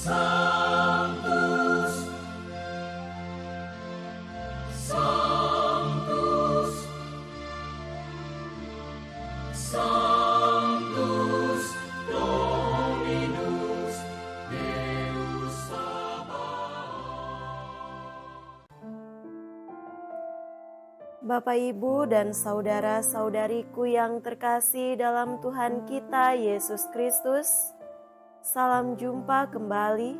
Sanctus, Sanctus, Sanctus Dominus Deus Sabaoth. Bapak, Ibu, dan saudara-saudariku yang terkasih dalam Tuhan kita Yesus Kristus, salam jumpa kembali,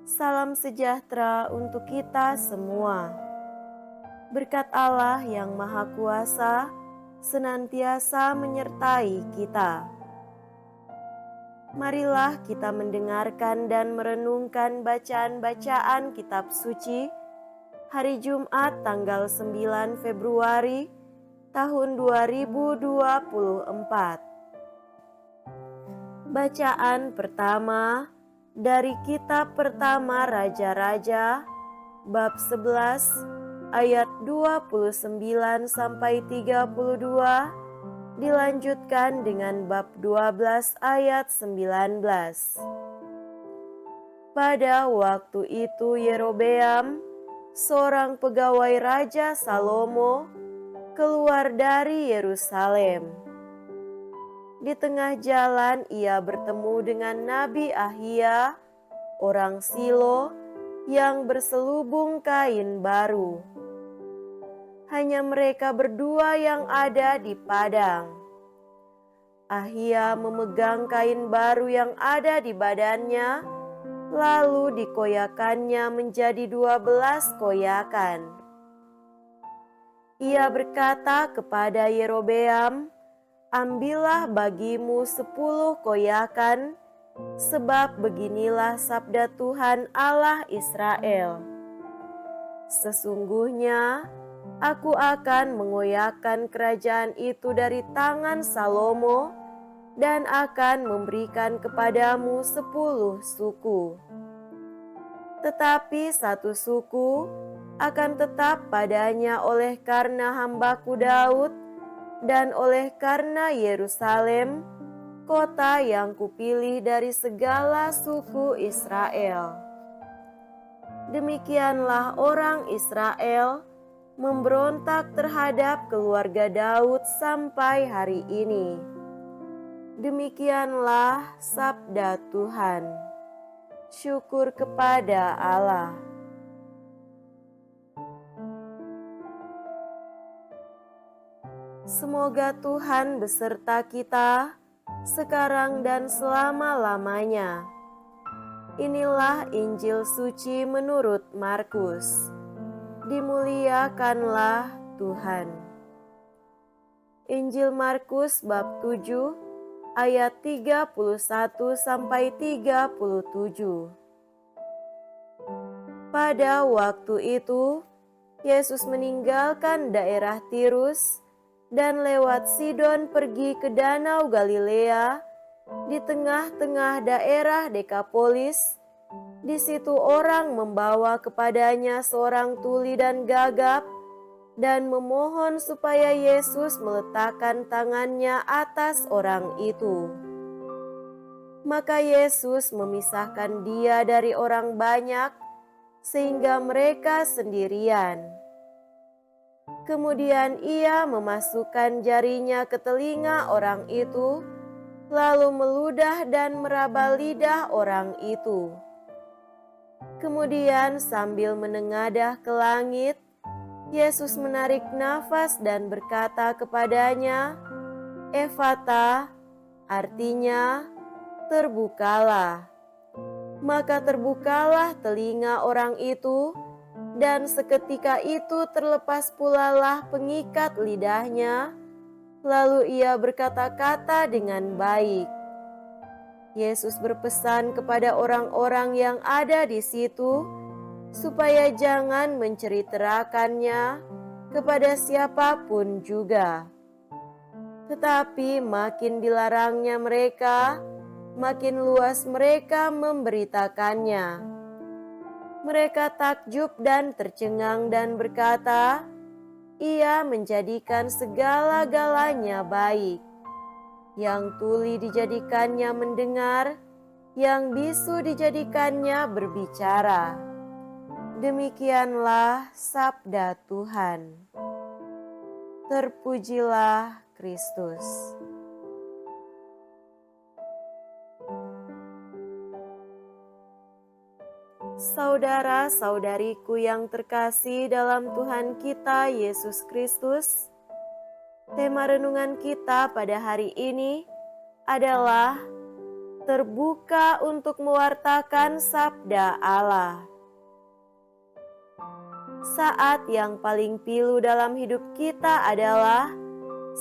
salam sejahtera untuk kita semua. Berkat Allah yang Maha Kuasa senantiasa menyertai kita. Marilah kita mendengarkan dan merenungkan bacaan-bacaan kitab suci hari Jumat tanggal 9 Februari tahun 2024. Bacaan pertama dari kitab pertama Raja-Raja bab 11 ayat 29 sampai 32 dilanjutkan dengan bab 12 ayat 19. Pada waktu itu Yerobeam, seorang pegawai Raja Salomo, keluar dari Yerusalem. Di tengah jalan ia bertemu dengan Nabi Ahia, orang Silo, yang berselubung kain baru. Hanya mereka berdua yang ada di padang. Ahia memegang kain baru yang ada di badannya, lalu dikoyakannya menjadi 12 koyakan. Ia berkata kepada Yerobeam, "Ambillah bagimu 10 koyakan, sebab beginilah sabda Tuhan Allah Israel. Sesungguhnya aku akan mengoyakkan kerajaan itu dari tangan Salomo dan akan memberikan kepadamu 10 suku. Tetapi satu suku akan tetap padanya oleh karena hambaku Daud dan oleh karena Yerusalem, kota yang kupilih dari segala suku Israel." Demikianlah orang Israel memberontak terhadap keluarga Daud sampai hari ini. Demikianlah sabda Tuhan. Syukur kepada Allah. Semoga Tuhan beserta kita sekarang dan selama-lamanya. Inilah Injil suci menurut Markus. Dimuliakanlah Tuhan. Injil Markus bab 7 ayat 31 sampai 37. Pada waktu itu Yesus meninggalkan daerah Tirus dan lewat Sidon pergi ke Danau Galilea di tengah-tengah daerah Dekapolis. Di situ orang membawa kepadanya seorang tuli dan gagap dan memohon supaya Yesus meletakkan tangannya atas orang itu. Maka Yesus memisahkan dia dari orang banyak sehingga mereka sendirian. Kemudian ia memasukkan jarinya ke telinga orang itu, lalu meludah dan meraba lidah orang itu. Kemudian sambil menengadah ke langit, Yesus menarik nafas dan berkata kepadanya, "Efata," artinya terbukalah. Maka terbukalah telinga orang itu, dan seketika itu terlepas pulalah pengikat lidahnya, lalu ia berkata-kata dengan baik. Yesus berpesan kepada orang-orang yang ada di situ, supaya jangan menceritakannya kepada siapapun juga. Tetapi makin dilarangnya mereka, makin luas mereka memberitakannya. Mereka takjub dan tercengang dan berkata, "Ia menjadikan segala-galanya baik." Yang tuli dijadikannya mendengar, yang bisu dijadikannya berbicara. Demikianlah sabda Tuhan. Terpujilah Kristus. Saudara-saudariku yang terkasih dalam Tuhan kita Yesus Kristus, tema renungan kita pada hari ini adalah terbuka untuk mewartakan sabda Allah. Saat yang paling pilu dalam hidup kita adalah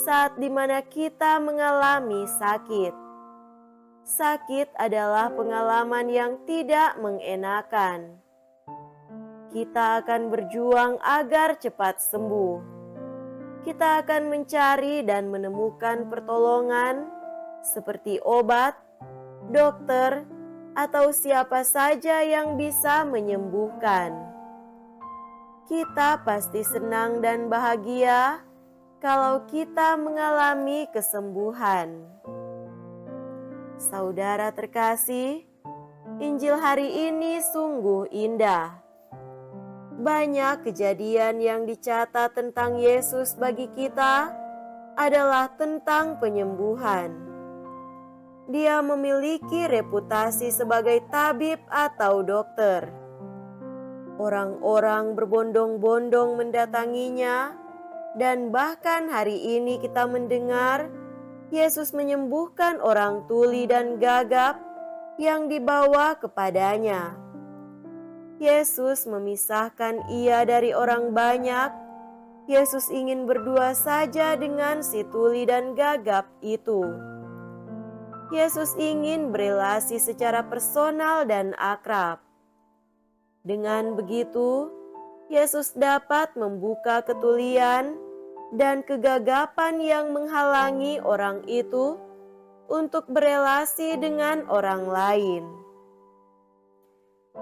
saat dimana kita mengalami sakit. Sakit adalah pengalaman yang tidak mengenakan. Kita akan berjuang agar cepat sembuh. Kita akan mencari dan menemukan pertolongan seperti obat, dokter, atau siapa saja yang bisa menyembuhkan. Kita pasti senang dan bahagia kalau kita mengalami kesembuhan. Saudara terkasih, Injil hari ini sungguh indah. Banyak kejadian yang dicatat tentang Yesus bagi kita adalah tentang penyembuhan. Dia memiliki reputasi sebagai tabib atau dokter. Orang-orang berbondong-bondong mendatanginya, dan bahkan hari ini kita mendengar Yesus menyembuhkan orang tuli dan gagap yang dibawa kepadanya. Yesus memisahkan ia dari orang banyak. Yesus ingin berdua saja dengan si tuli dan gagap itu. Yesus ingin berelasi secara personal dan akrab. Dengan begitu, Yesus dapat membuka ketulian dan kegagapan yang menghalangi orang itu untuk berelasi dengan orang lain.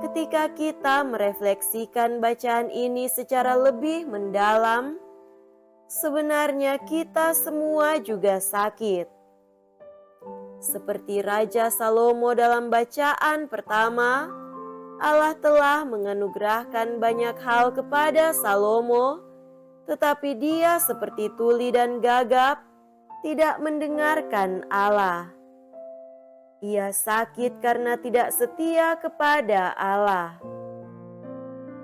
Ketika kita merefleksikan bacaan ini secara lebih mendalam, sebenarnya kita semua juga sakit. Seperti Raja Salomo dalam bacaan pertama, Allah telah menganugerahkan banyak hal kepada Salomo, tetapi dia seperti tuli dan gagap, tidak mendengarkan Allah. Ia sakit karena tidak setia kepada Allah.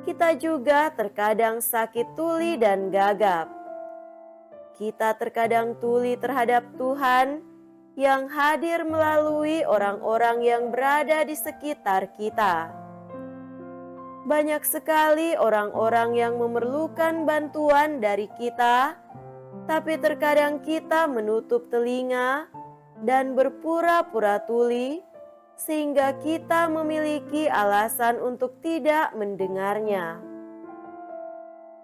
Kita juga terkadang sakit tuli dan gagap. Kita terkadang tuli terhadap Tuhan yang hadir melalui orang-orang yang berada di sekitar kita. Banyak sekali orang-orang yang memerlukan bantuan dari kita, tapi terkadang kita menutup telinga dan berpura-pura tuli, sehingga kita memiliki alasan untuk tidak mendengarnya.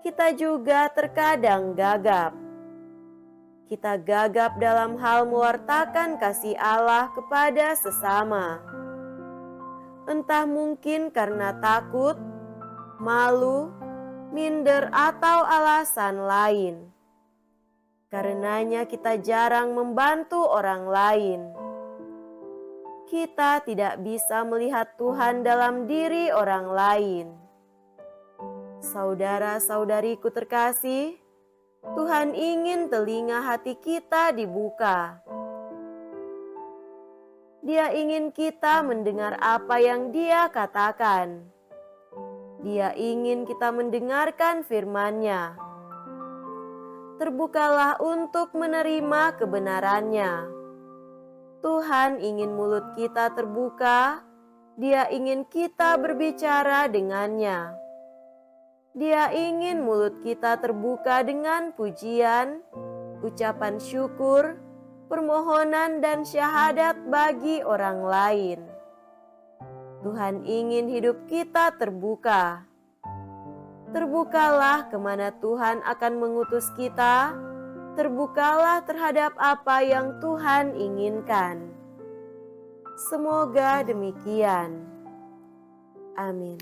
Kita juga terkadang gagap. Kita gagap dalam hal mewartakan kasih Allah kepada sesama. Entah mungkin karena takut, malu, minder, atau alasan lain. Karenanya kita jarang membantu orang lain. Kita tidak bisa melihat Tuhan dalam diri orang lain. Saudara-saudariku terkasih, Tuhan ingin telinga hati kita dibuka. Dia ingin kita mendengar apa yang Dia katakan. Dia ingin kita mendengarkan firman-Nya. Terbukalah untuk menerima kebenarannya. Tuhan ingin mulut kita terbuka. Dia ingin kita berbicara dengannya. Dia ingin mulut kita terbuka dengan pujian, ucapan syukur, permohonan dan syahadat bagi orang lain. Tuhan ingin hidup kita terbuka. Terbukalah kemana Tuhan akan mengutus kita. Terbukalah terhadap apa yang Tuhan inginkan. Semoga demikian. Amin.